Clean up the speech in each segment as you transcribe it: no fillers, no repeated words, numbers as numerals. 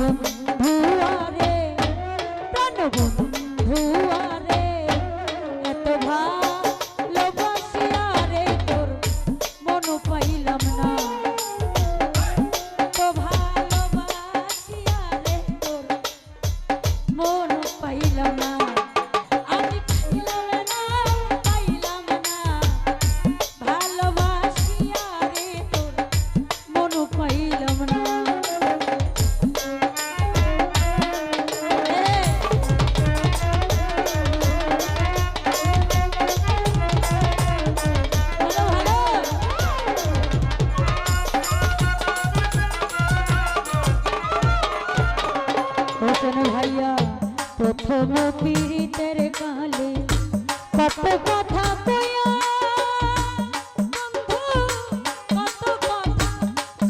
বন্ধু আরে প্রাণ বন্ধু আরে এত ভালোবাসিয়া রে তোর মন পাইলাম না এত ভালোবাসিয়া রে তোর মন পাইলাম না আমি পাইলাম না ভালোবাসিয়া রে তোর মন পাইলাম না ভাইয়া প্রথম পীড়িতের কালে কত কথা কইয়া বন্ধু কত কথা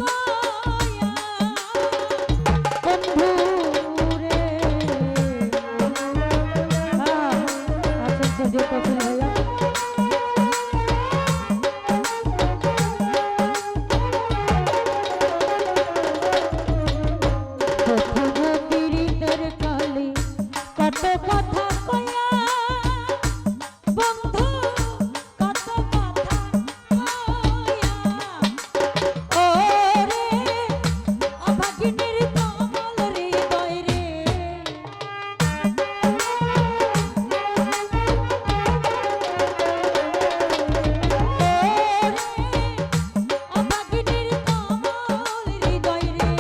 কইয়া বন্ধু রে আচ্ছা যে কথা ভাইয়া কত কথা কইয়া বন্ধু কত কথা কইয়া ওরে অভাগিনীর কমল হৃদয় রে অভাগিনীর কমল হৃদয় রে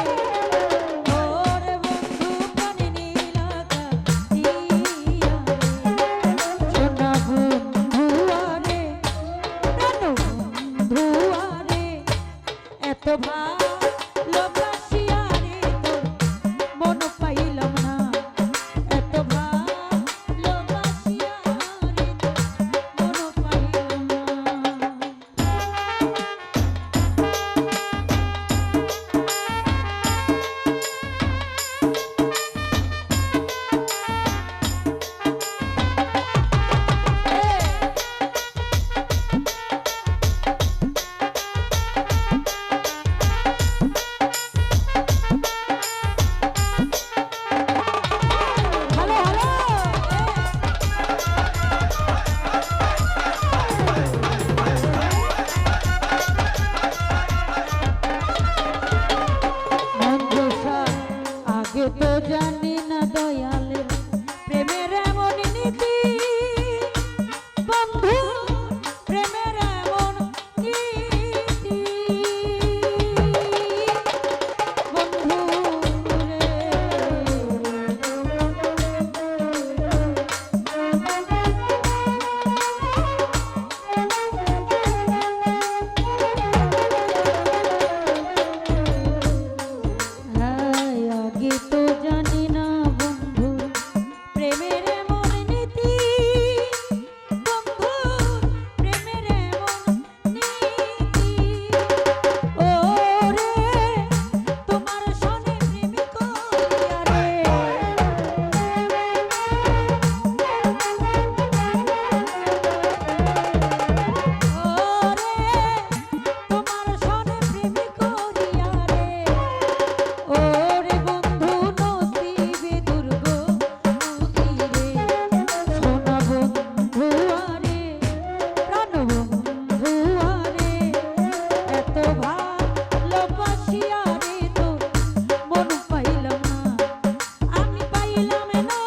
ওরে বন্ধু প্রাণে নীলাকা এত ভালোবাসিয়া রে তোর মন পাইলাম না এত ভালোবাসিয়া রে তোর মন পাইলাম না তো জানি না দয়ালের প্রেমের এমন নীতি বন্ধু প্রেমের এমন নীতি বন্ধু রে আগে তো জানি না বন্ধু প্রেমের এমন নীতি বন্ধু প্রেমের এমন নীতি ওরে তোমার সনে প্রেম করিয়া রে ওরে তোমার সনে প্রেম করিয়া রে ওরে বন্ধু নসিবে দুর্গতি রে সোনা বন্ধু আরে প্রাণ বন্ধু আরে এত ভালোবাসিয়া রে তোর মন পাইলাম না আমি পাইলাম না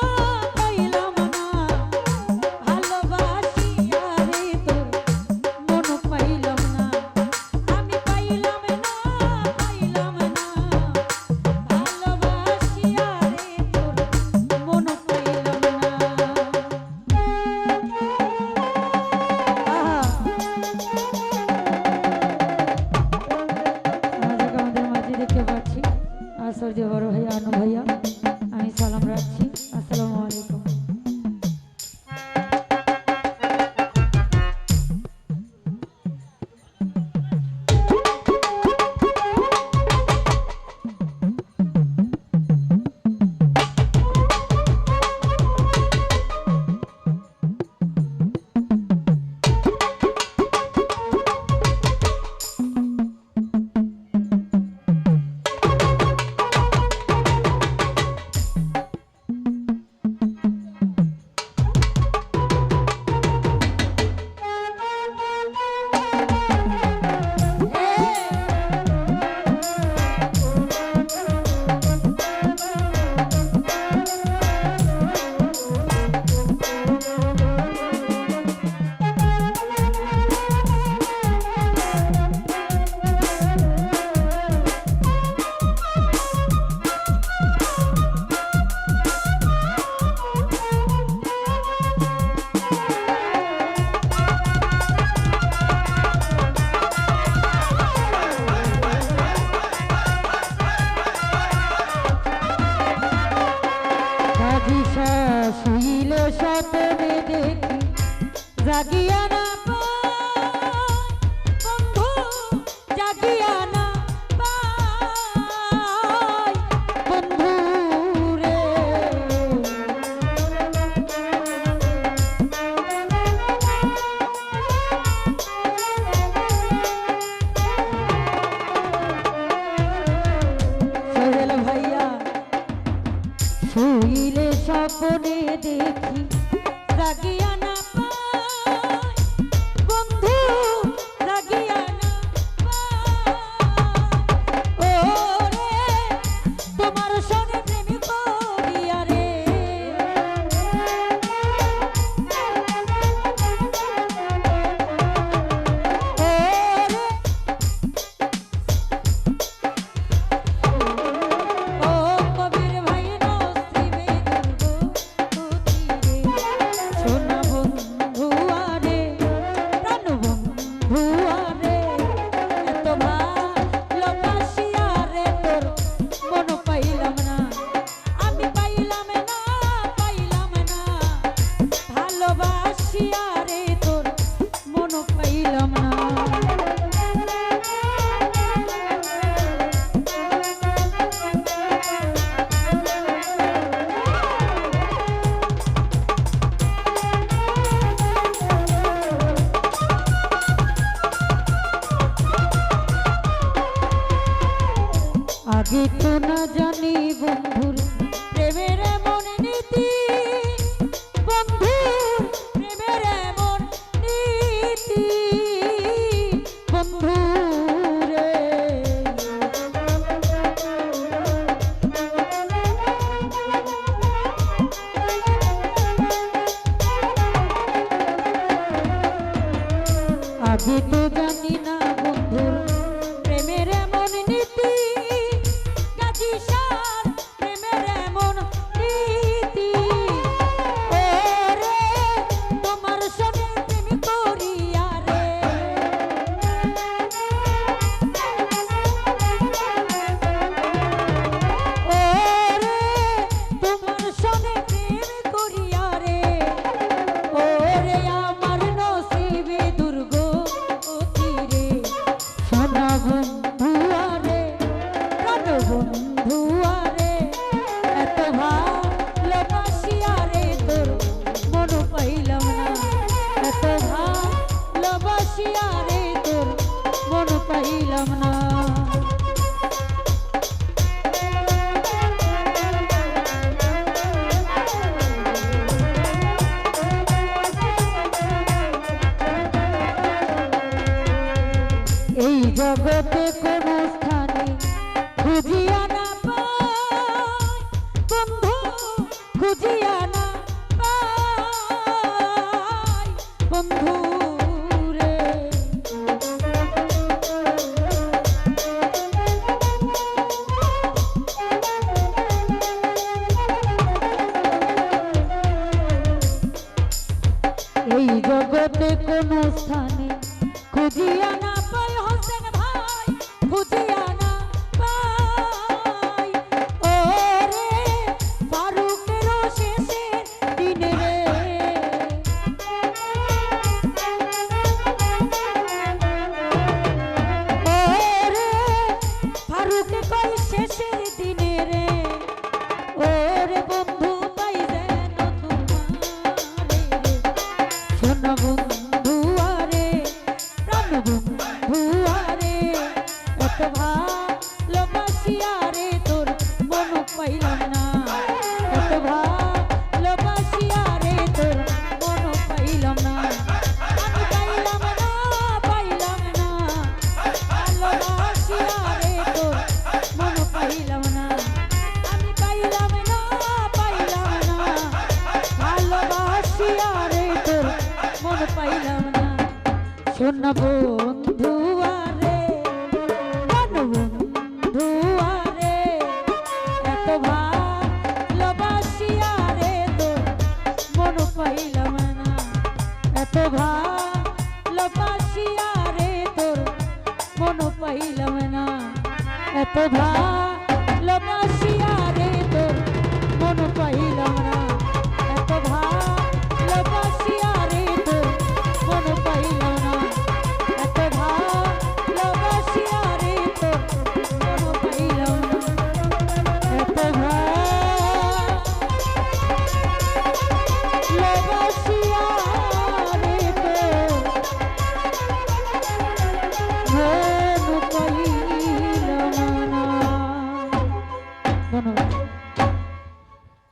ভালোবাসিয়া রে তোর মন পাইলাম না আমি পাইলাম না ভালোবাসিয়া রে তোর মন পাইলাম না আমাদের মাঝে দেখতে পাচ্ছি আশ্চর্য বড় ভাইয়া আনু ভাইয়া আমি সালাম রাখছি আসসালামু আলাইকুম জাগিয়া না পাই বন্ধু জাগিয়া না পাই বন্ধু রে সোহেল ভাইয়া শুইলে স্বপ্নে দেখি জাগিয়া না পাই বন্ধু জাগিয়া না পাই ও রে তোমার সনে প্রেম করিয়া রে ও রে ও কবির ভাই নসিবে সোনা বন্ধু আরে প্রাণ বন্ধু আরে এত ভালোবাসিয়া রে তোর মন পাইলাম না আমি পাইলাম না ভালোবাসিয়া রে তোর মন পাইলাম না আগে তো না জানি বন্ধুর প্রেমের এমন নীতি বন্ধুর প্রেমের এমন নীতি বন্ধু রে আগে তো জানি না বন্ধুর প্রেমের এমন নীতি প্রেমের এমন নীতি ও রে তোমার সনে প্রেম করিয়া রে ও রে তোমার সনে প্রেম করিয়া রে ও রে আমার নসিবে দুর্গতি রে সোনা বন্ধু আরে প্রাণ বন্ধু আরে এত ভালোবাসিয়া রে তোর মন পাইলাম না এত ভালোবাসিয়া রে তোর মন পাইলাম না এই জগতে কোন স্থানে খুঁজিয়া না পাই বন্ধু খুঁজিয়া না পাই বন্ধু রে এই জগতে কোন স্থানে খুঁজিয়া না পাই হোসেন ভাই খুঁজিয়া না পাই ও রে ফারুকের শেষের দিনে রে ও রে ফারুকে কই শেষের দিনে রে ও রে বন্ধু পাই যেন তোমারে রে সোনা বন্ধু আরে প্রাণ বন্ধু আরে এত ভালোবাসিয়া রে তোর মন পাইলাম না এত ভালোবাসিয়া রে তোর মন পাইলাম না আমি পাইলাম না ভালোবাসিয়া রে তোর মন পাইলাম না আমি পাইলাম না ভালোবাসিয়া রে তোর মন পাইলাম না সোনা বন্ধু আরে প্রাণ বন্ধু আরে এত ভালোবাসিয়া রে তোর মন পাইলাম না এত ভালোবাসিয়া রে তোর মন পাইলাম না এত ভালো